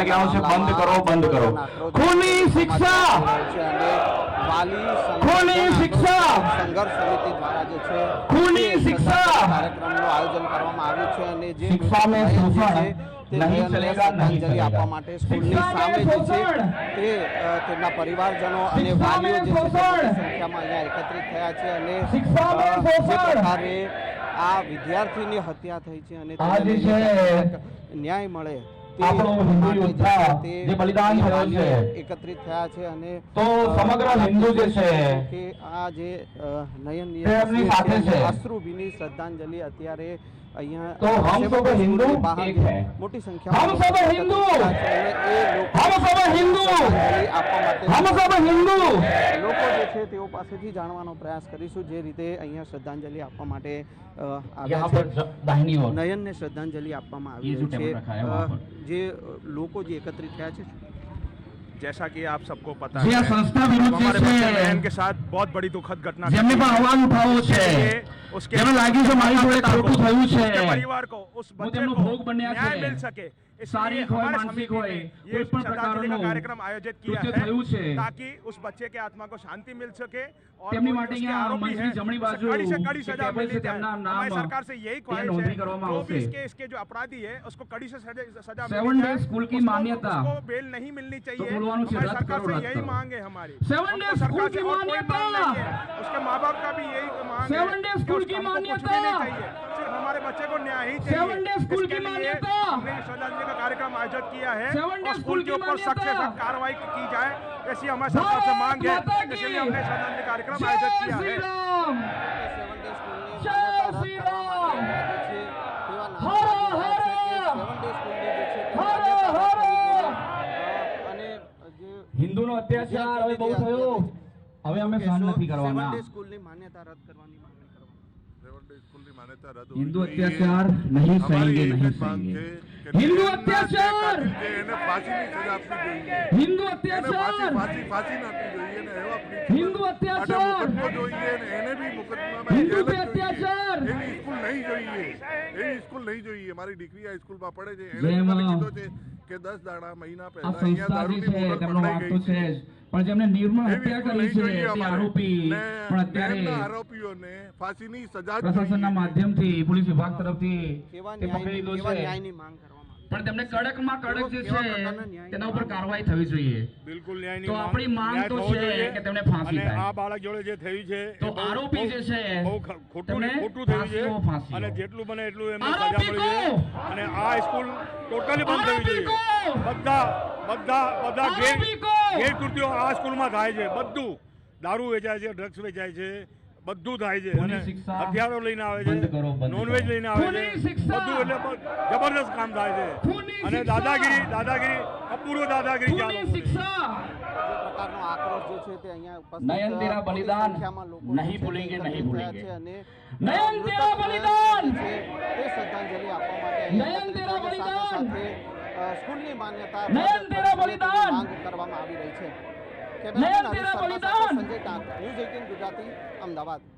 જગ્યાઓ છે બંધ કરો, બંધ કરો. ખૂની શિક્ષા, ખૂની શિક્ષા, સંઘર્ષ સમિતિ દ્વારા જે છે ખૂની શિક્ષા, કાર્યક્રમનું આયોજન કરવામાં આવ્યું છે અને જે શિક્ષા મેં શોષણ નહીં ચલેગા, નહીં ચલેગા આપવા માટે સ્કૂલની સામે જે છે તે તેમના પરિવારજનો અને વાલીઓ જે છે મોટી સંખ્યામાં અહીંયા એકત્રિત થયા છે અને જે પ્રકારે આ વિદ્યાર્થીની હત્યા થઈ છે અને ન્યાય મળે આપણો હિન્દુ યોદ્ધા જે બલિદાન થયો છે એકત્રિત થયા છે અને તો સમગ્ર હિન્દુ જે છે કે આ જે તેમની સાથે છે. અશ્રુભીની શ્રદ્ધાંજલિ અત્યારે અહીંયા तो हम सब हिंदू एक है, મોટી સંખ્યામાં हम सब हिंदू, हम सब हिंदू, हम सब हिंदू. લોકો જે છે તેઓ પાસેથી જાણવાનો પ્રયાસ કરીશું જે રીતે અહીંયા શ્રદ્ધાંજલિ આપવા માટે આવ્યા છે. નયનને શ્રદ્ધાંજલિ આપવામાં આવી છે. જે લોકો જે એકત્રિત થયા છે, जैसा कि आप सबको पता જે है સંસ્થા વિરુદ્ધ हमारे છે बच्चे नयन के साथ बहुत बड़ी दुखद घटना જેમને પણ અવાજ ઉઠાવવો છે, उसके જેમને લાગ્યું છે મારી જોડે ખોટું થયું છે, परिवार को उस હું बच्चे તેમનો को ભોગ બન્યા न्याय છે, मिल सके इसलिए શારીરિક હોય हमारे માનસિક समिति હોય ने કોઈ ये પણ श्रद्धांजलि का પ્રકારનો कार्यक्रम आयोजित किया કૃત્ય है થયું છે ताकि उस बच्चे के आत्मा को शांति मिल सके और તેમની वो માટે उसके અહીંયા आरोपी મંચની हैं, જમણી બાજુ कड़ी से कड़ी જે सजा ટેબલ मिलनी છે चाहिए. તેમના નામ हमारी सरकार से यही ख्वाहिश નોંધણી है કરવામાં जो भी આવશે. इसके जो अपराधी है उसको कड़ी से सजा 7 मिलनी डे चाहिए. स्कूल की मान्यता उसको बेल नहीं मिलनी चाहिए. तो बोलवानुं છે, हमारी रद्द सरकार करो, से रद्द यही करो. मांग है हमारी. 7 डे हमको स्कूल सरकार की से और कोई मांग मान्यता, नहीं है. उसके माँ बाप का भी यही मांग है 7 डे कि स्कूल की हमको कुछ भी मान्यता, नहीं चाहिए. सिर्फ हमारे बच्चे को न्याय ही चाहिए. 7 डे स्कूल इसके की लिए मान्यता, हमने श्रद्धांजलि का कार्यक्रम आयोजित किया है 7 डे और स्कूल स्कूल की के ऊपर सख्त से मान्यता, सख्त कार्रवाई की जाए ऐसी हमारी सरकार से मांग है. भारत माता की, इसलिए हमने श्रद्धांजलि कार्यक्रम जय आयोजित किया श्री है. राम, 7 ડે સ્કૂલની જય માન્યતા શ્રી રદ કરવા રામ. માટે જે છે તેવા નામ હર લગાવ્યા છે કે હર. 7 ડે સ્કૂલની જે છે તે હર માન્યતા રદ હર. કરવી જોઈએ. અને જે હિન્દુનો અત્યાચાર હવે બહુ થયો, હવે અમે સહન નથી 7 કરવાના. ડે સ્કૂલની માન્યતા રદ કરવાની માંગણી કરવાની. हिंदू अत्याचार नहीं सहेंगे, नहीं सहेंगे. हिंदू अत्याचार, हिंदू अत्याचार, हिंदू अत्याचार, हिंदू पे अत्याचार. સ્કૂલ નહીં જોઈએ. મારી દીકરી આ સ્કૂલમાં પડે છે. જેમાં એને કીધું છે કે 10 દાડા મહિના આ પહેલા સંસ્થા જે દારૂની છે બોટલ તેમનો વાંક તો પકડાઈ છે ગઈ જ, પણ જેમને નિર્મળ હત્યા કરી છે તે આરોપી પણ અત્યારે આરોપીઓને ફાંસીની સજા પ્રશાસનના માધ્યમથી પોલીસ વિભાગ તરફથી કેવા તે પકડી લીધો કેવા છે, ન્યાયની માંગ કરવામાં આવી. પણ તેમને કડકમાં કડક જે કેવા છે પ્રકારના ન્યાય? તેના ઉપર કાર્યવાહી થવી જોઈએ. બિલકુલ ન્યાયની તો આપણી માંગ તો છે કે તેમને ફાંસી અને થાય. આ બાળક જોડે જે થયું છે તો એ બહુ- આરોપી જે છે બહુ ખોટું તેમને ખોટું થયું છે ફાંસીઓ, ફાંસીઓ. અને જેટલું બને એટલું એમને સજા આરોપી મળી છે. કો! અને આ સ્કૂલ ટોટલી બંધ આરોપી થવી જોઈએ. કો! બધા આરોપી કો! ગેરકૃત્યો આ સ્કૂલમાં થાય છે. બધું દારૂ વેચાય છે, ડ્રગ્સ વેચાય છે, બધું થાય છે. ખૂની અને શિક્ષા હથિયારો લઈને આવે બંધ છે, કરો, બંધ નોનવેજ કરો. લઈને આવે ખૂની છે, શિક્ષા! બધું એટલે જબરદસ્ત કામ થાય છે. ખૂની અને શિક્ષા! દાદાગીરી અપૂર્વ દાદાગીરી છે આ ખૂની લોકોની. શિક્ષા. જે પ્રકારનો આક્રોશ જે છે તે અહીંયા ઉપસ્થિત નયન તેરા મોટી બલિદાન સંખ્યામાં લોકો નહીં જે છે તે ભૂલેંગે, એકત્રિત નહીં થયા ભૂલેંગે. છે અને નયન તેરા મૃતક બલિદાન! જે છે તે શ્રદ્ધાંજલિ આપવા માટે અહીંયા નયન એકત્રિત તેરા થયા છે. બલિદાન! સાથે સ્કૂલની માન્યતા નયન રદ તેરા કરવી તેવી બલિદાન! માંગ કરવામાં આવી રહી છે. નયન કેમેરામેન તેરા હરીશ શર્મા સાથે બલિદાન! સંજય ટાંક, ન્યૂઝ 18 ગુજરાતી, અમદાવાદ.